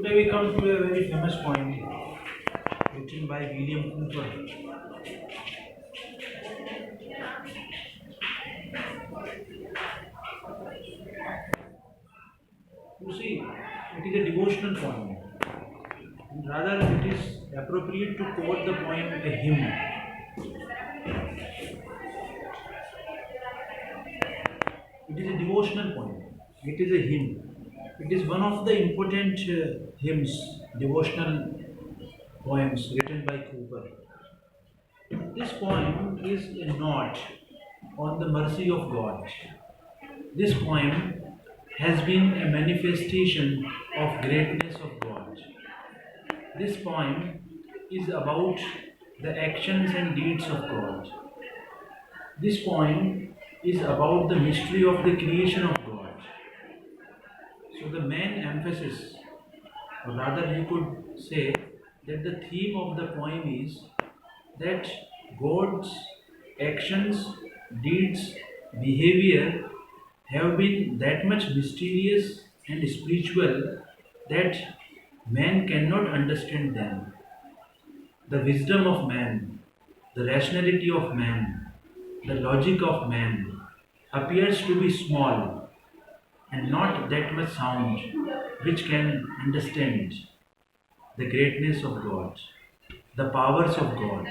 Today we come to a very famous poem written by William Cooper. You see, it is a devotional poem. And rather, it is appropriate to call the poem a hymn. It is a devotional poem. It is a hymn. It is one of the important hymns, devotional poems written by Cooper. This poem is a note on the mercy of God. This poem has been a manifestation of greatness of God. This poem is about the actions and deeds of God. This poem is about the mystery of the creation of God. So the main emphasis, or rather you could say that the theme of the poem is that God's actions, deeds, behavior have been that much mysterious and spiritual that man cannot understand them. The wisdom of man, the rationality of man, the logic of man appears to be small and not that much sound which can understand the greatness of God, the powers of God.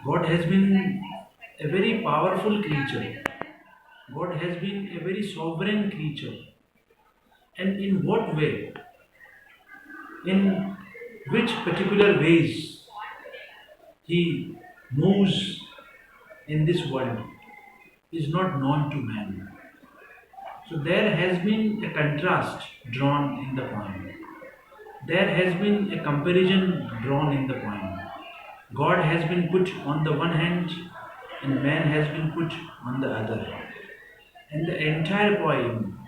God has been a very powerful creature. God has been a very sovereign creature. And in what way? In which particular ways He moves in this world is not known to man. So there has been a contrast drawn in the poem. There has been a comparison drawn in the poem. God has been put on the one hand and man has been put on the other. And the entire poem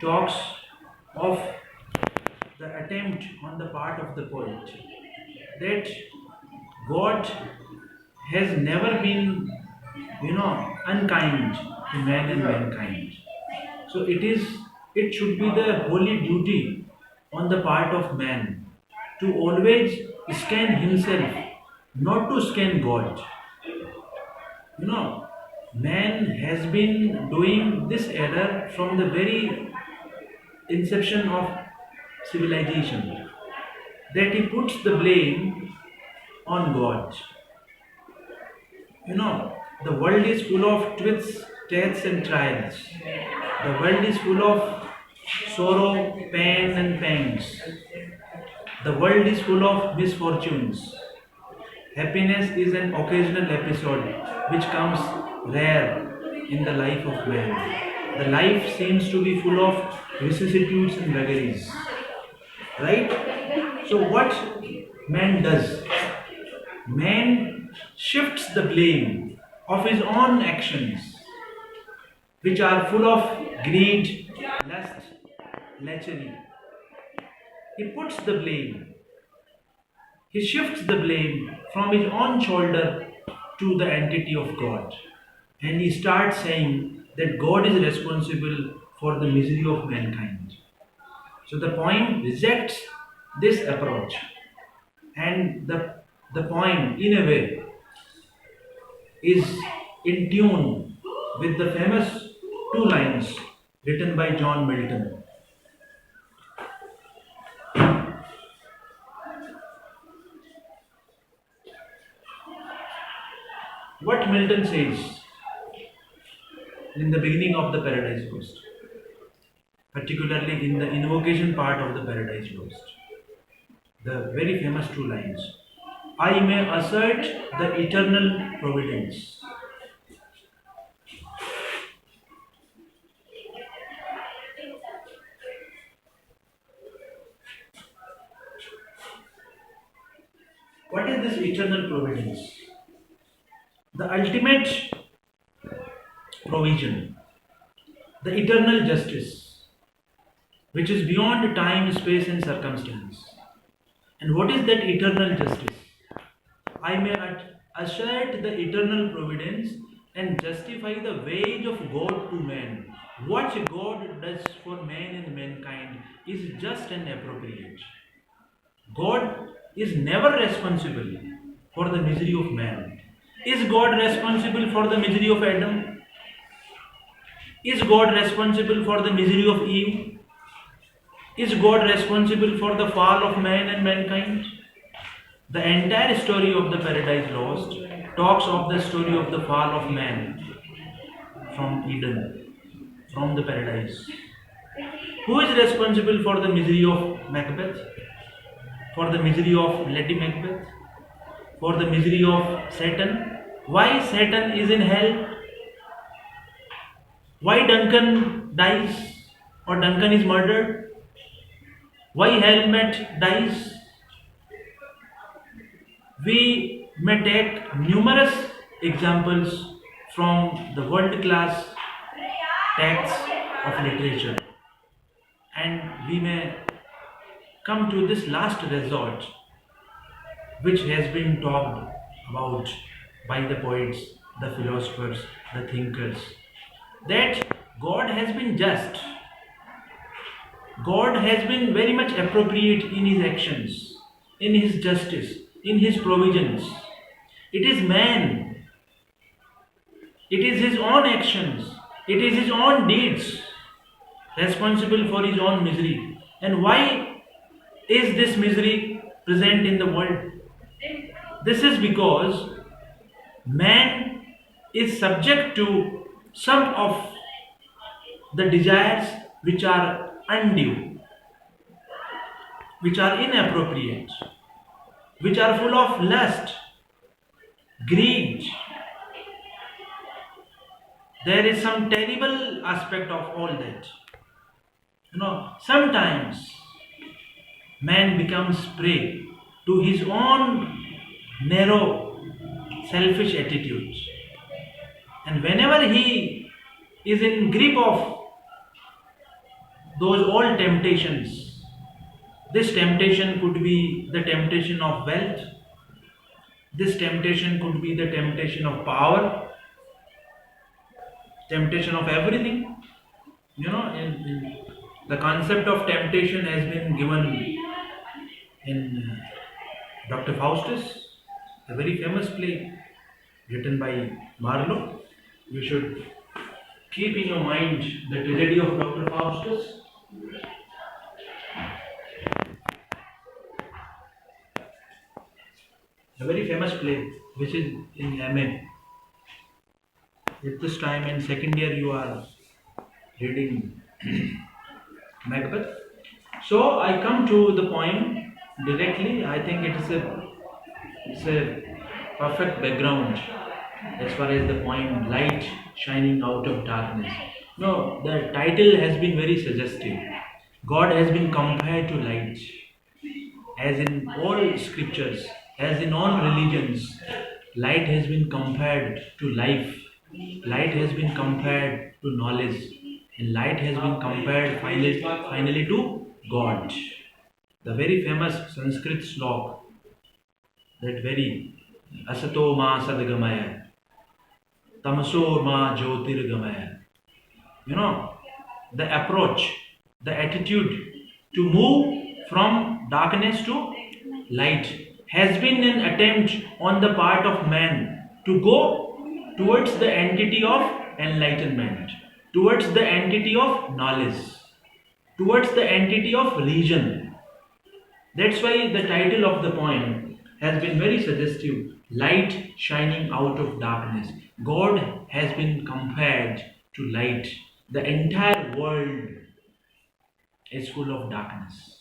talks of the attempt on the part of the poet that God has never been, unkind to man and mankind. So it should be the holy duty on the part of man to always scan himself, not to scan God. Man has been doing this error from the very inception of civilization, that he puts the blame on God. The world is full of twists, tests, and trials. The world is full of sorrow, pain, and pangs. The world is full of misfortunes. Happiness is an occasional episode which comes rare in the life of man. The life seems to be full of vicissitudes and vagaries. Right? So, what man does? Man shifts the blame of his own actions, which are full of greed, lust, lechery. He puts the blame, he shifts the blame from his own shoulder to the entity of God. And he starts saying that God is responsible for the misery of mankind. So the poem rejects this approach. And the poem, in a way, is in tune with the famous two lines written by John Milton. What Milton says in the beginning of the Paradise Lost, particularly in the invocation part of the Paradise Lost, the very famous two lines: I may assert the eternal providence. What is this eternal providence? The ultimate provision, the eternal justice, which is beyond time, space, and circumstance. And what is that eternal justice? I may assert the eternal providence and justify the wage of God to man. What God does for man and mankind is just and appropriate. God is never responsible for the misery of man. Is God responsible for the misery of Adam? Is God responsible for the misery of Eve? Is God responsible for the fall of man and mankind? The entire story of the Paradise Lost talks of the story of the fall of man from Eden, from the paradise. Who is responsible for the misery of Macbeth? For the misery of Lady Macbeth? For the misery of Satan? Why Satan is in hell? Why Duncan dies or Duncan is murdered? Why Helmet dies? We may take numerous examples from the world class texts of literature, and we may come to this last resort which has been talked about by the poets, the philosophers, the thinkers, that God has been just. God has been very much appropriate in his actions, in his justice, in his provisions. It is man, it is his own actions, it is his own deeds responsible for his own misery. And why is this misery present in the world? This is because man is subject to some of the desires which are undue, which are inappropriate, which are full of lust, greed. There is some terrible aspect of all that. Sometimes man becomes prey to his own narrow, selfish attitudes. And whenever he is in grip of those old temptations, this temptation could be the temptation of wealth, this temptation could be the temptation of power, temptation of everything. In the concept of temptation has been given in Dr. Faustus, a very famous play written by Marlowe. You should keep in your mind the tragedy of Dr. Faustus. A very famous play which is in M.A. At this time in second year you are reading Macbeth. So I come to the point directly. I think it's a perfect background as far as the point light shining out of darkness. No, the title has been very suggestive. God has been compared to light, as in all scriptures, as in all religions. Light has been compared to life, light has been compared to knowledge, and light has been compared finally to God. The very famous Sanskrit slok, that very Asato ma sadgamaya, Tamaso ma jyotirgamaya. You know, the approach, the attitude to move from darkness to light has been an attempt on the part of man to go towards the entity of enlightenment, towards the entity of knowledge, towards the entity of religion. That's why the title of the poem has been very suggestive, light shining out of darkness. God has been compared to light. The entire world is full of darkness.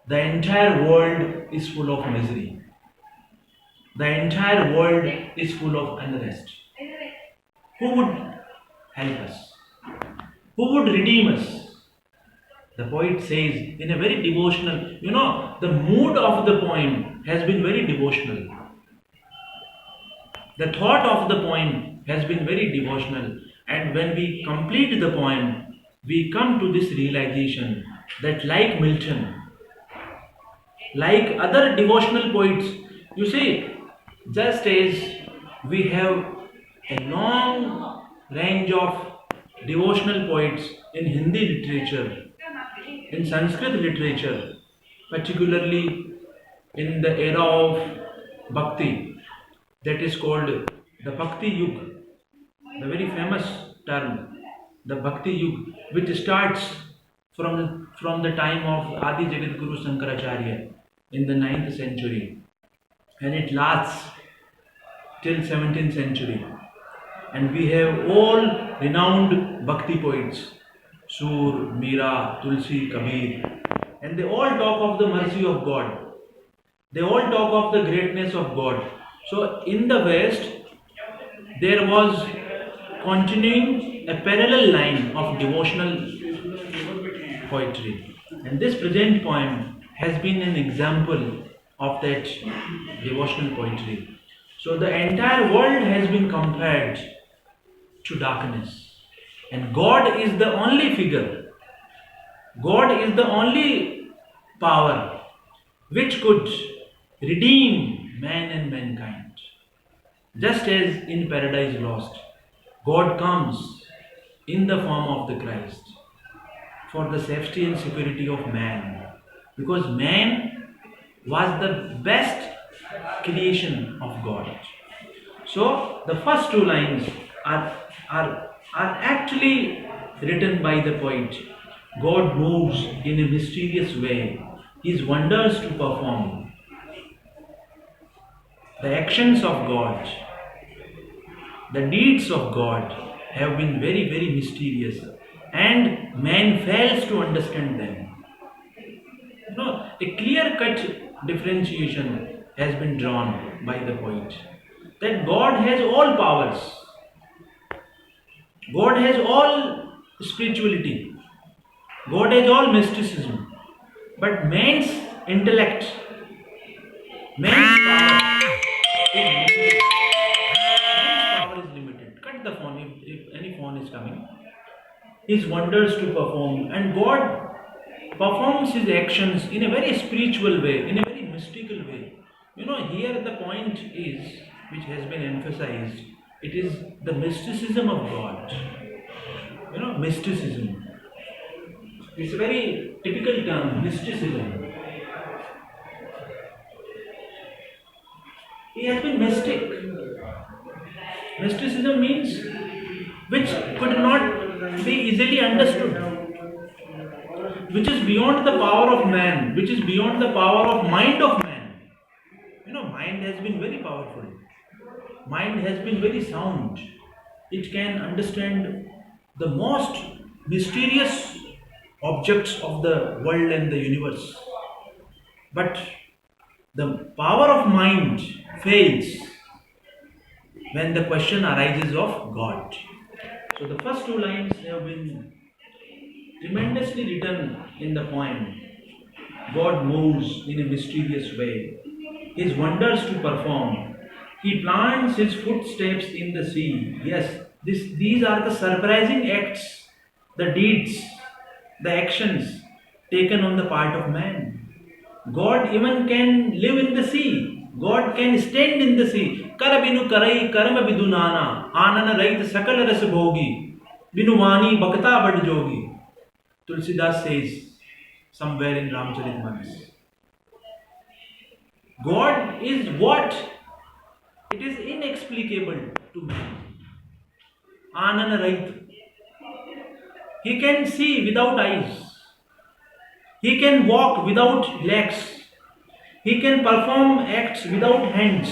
The entire world is full of misery. The entire world is full of unrest. Who would help us? Who would redeem us? The poet says in a very devotional, the mood of the poem has been very devotional. The thought of the poem has been very devotional. And when we complete the poem, we come to this realization that, like Milton, like other devotional poets, you see, just as we have a long range of devotional poets in Hindi literature, in Sanskrit literature, particularly in the era of Bhakti, that is called the Bhakti Yuga, the very famous term, the Bhakti Yuga, which starts from the time of Adi Jagat Guru Shankaracharya in the 9th century, and it lasts till 17th century. And we have all renowned Bhakti poets, Sur, Meera, Tulsi, Kabir, and they all talk of the mercy of God. They all talk of the greatness of God. So in the West, there was continuing a parallel line of devotional poetry. And this present poem has been an example of that devotional poetry. So the entire world has been compared to darkness. And God is the only figure, God is the only power which could redeem man and mankind. Just as in Paradise Lost, God comes in the form of the Christ for the safety and security of man, because man was the best creation of God. So the first two lines are actually written by the poet. God moves in a mysterious way, his wonders to perform. The actions of God, the deeds of God have been very, very mysterious, and man fails to understand them. A clear cut differentiation has been drawn by the poet that God has all powers, God has all spirituality, God has all mysticism, but man's intellect, man's power is limited. Man's power is limited. Cut the phone if any phone is coming. His wonders to perform, and God performs his actions in a very spiritual way, in a very mystical way. Here the point is, which has been emphasized, it is the mysticism of God. Mysticism. It's a very typical term, mysticism. He has been mystic. Mysticism means which could not be easily understood, which is beyond the power of man, which is beyond the power of mind of man. Mind has been very powerful. Mind has been very sound. It can understand the most mysterious objects of the world and the universe. But the power of mind fails when the question arises of God. So the first two lines have been tremendously written in the poem. God moves in a mysterious way, his wonders to perform. He plants his footsteps in the sea. Yes, these are the surprising acts, the deeds, the actions taken on the part of man. God even can live in the sea. God can stand in the sea. Kar binu karai karma vidunana, anana rait sakal ras bhogi, binu vani bhakta bad jogi. Tulsidas says somewhere in Ramcharitmanas. God is what? It is inexplicable to man. Anana rait. He can see without eyes. He can walk without legs. He can perform acts without hands.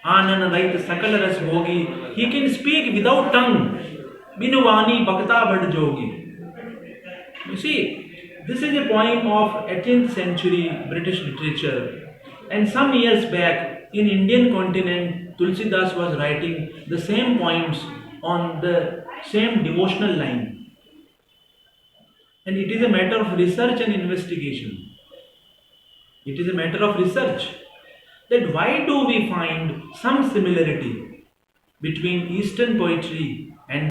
Anana rait sakal ras bhogi. He can speak without tongue. Binuvani bhakta bad jogi. You see, this is a poem of 18th century British literature, and some years back in Indian continent, Tulsidas was writing the same poems on the same devotional line. And it is a matter of research and investigation. It is a matter of research that why do we find some similarity between Eastern poetry